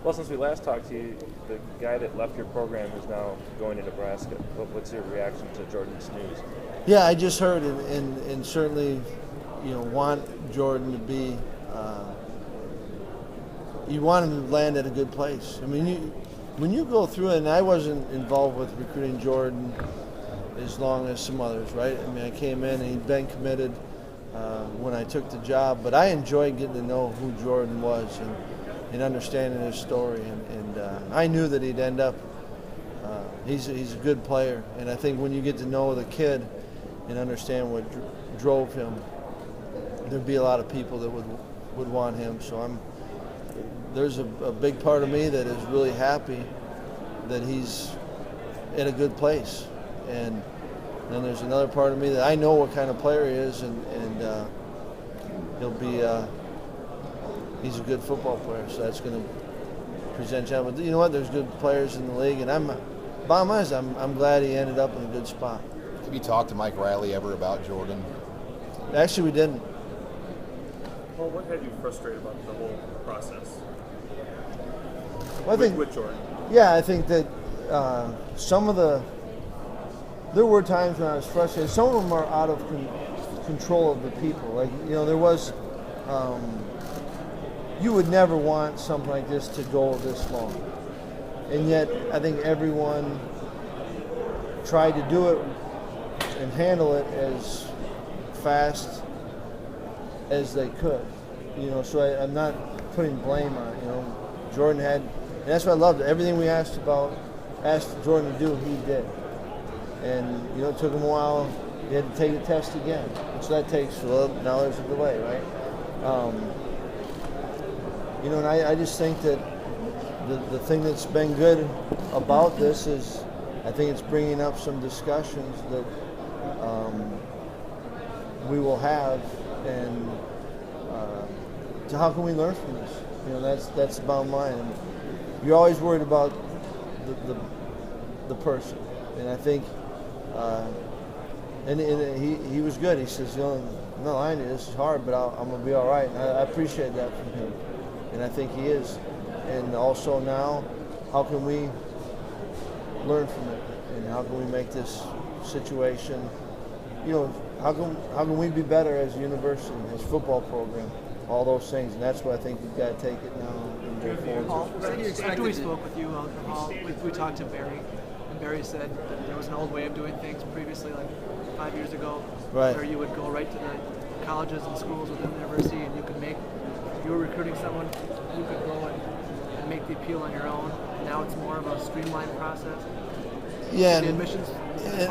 Well, since we last talked to you, the guy that left your program is now going to Nebraska. What's your reaction to Jordan's news? Yeah, I just heard, and certainly, want Jordan to be. You want him to land at a good place. I mean, when you go through it, and I wasn't involved with recruiting Jordan as long as some others, right? I mean, I came in and he'd been committed when I took the job, but I enjoyed getting to know who Jordan was and understanding his story, and I knew that he'd end up. He's a good player, and I think when you get to know the kid and understand what drove him, there'd be a lot of people that would want him. So there's a big part of me that is really happy that he's in a good place, and then there's another part of me that I know what kind of player he is, and he'll be he's a good football player, so that's going to present challenge. But you know what? There's good players in the league, and bottom line is I'm glad he ended up in a good spot. Have you talked to Mike Riley ever about Jordan? Actually, we didn't. Well, what had you frustrated about the whole process? Well, I think with Jordan. Yeah, I think that there were times when I was frustrated. Some of them are out of control of the people. Like, there was, you would never want something like this to go this long. And yet, I think everyone tried to do it and handle it as fast as they could. So I'm not putting blame on it. Jordan had, and that's what I loved. Everything we asked Jordan to do, he did. And it took him a while. He had to take a test again, which that takes. Well, now there's a delay, right? And I just think that the thing that's been good about this is I think it's bringing up some discussions that we will have, and to how can we learn from this? That's the bottom line. And you're always worried about the person, and I think and he was good. He says, I'm not lying to you, this is hard, but I'm gonna be all right. And I appreciate that from him, and I think he is. And also now, how can we learn from it, and how can we make this situation? How can we be better as a university, as a football program? All those things, and that's what I think we've got to take it now and go forward. Paul, after we spoke with you, we talked to Barry, and Barry said that there was an old way of doing things previously, like 5 years ago, right, where you would go right to the colleges and schools within the university, and if you were recruiting someone, you could go and make the appeal on your own. Now it's more of a streamlined process. Yeah, the admissions. And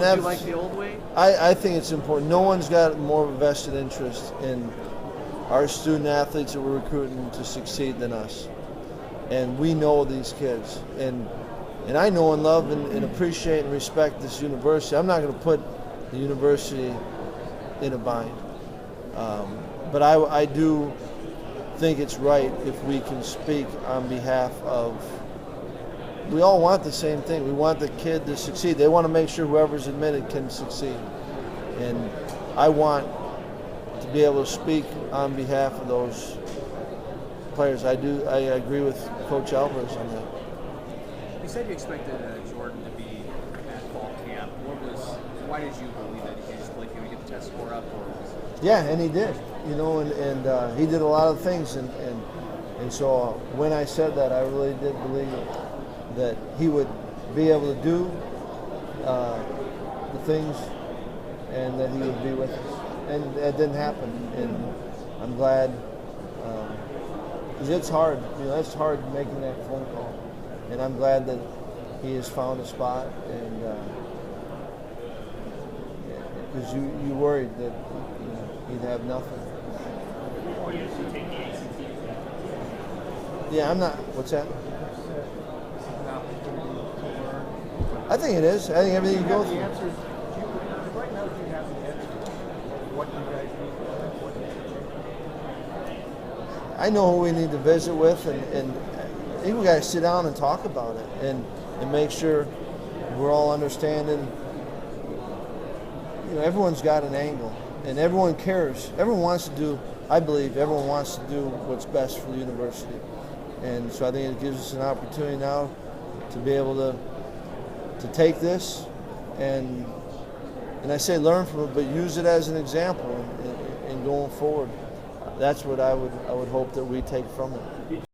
Would you like the old way? I think it's important. No one's got more of a vested interest in our student athletes that we're recruiting to succeed than us. And we know these kids. And I know and love and appreciate and respect this university. I'm not going to put the university in a bind. But I do think it's right if we can speak on behalf of, we all want the same thing. We want the kid to succeed. They want to make sure whoever's admitted can succeed. And I want to be able to speak on behalf of those players. I agree with Coach Alvarez on that. You said you expected Jordan to be at fall camp. Why did you believe that? Did you just believe he would get the test score up? Yeah, and he did. And he did a lot of things. And so when I said that, I really did believe that he would be able to do the things and that he would be with us. And that didn't happen, and I'm glad, because it's hard. It's hard making that phone call, and I'm glad that he has found a spot. And because you worried that he'd have nothing. Yeah, I'm not. What's that? I think it is. I think everything you go through. Right now, do you have the answer? What you guys need? I know who we need to visit with, and I think we got to sit down and talk about it, and make sure we're all understanding. Everyone's got an angle, and everyone cares. Everyone wants to do. I believe everyone wants to do what's best for the university, And so I think it gives us an opportunity now to be able to take this and I say learn from it, but use it as an example in going forward. That's what I would hope that we take from it.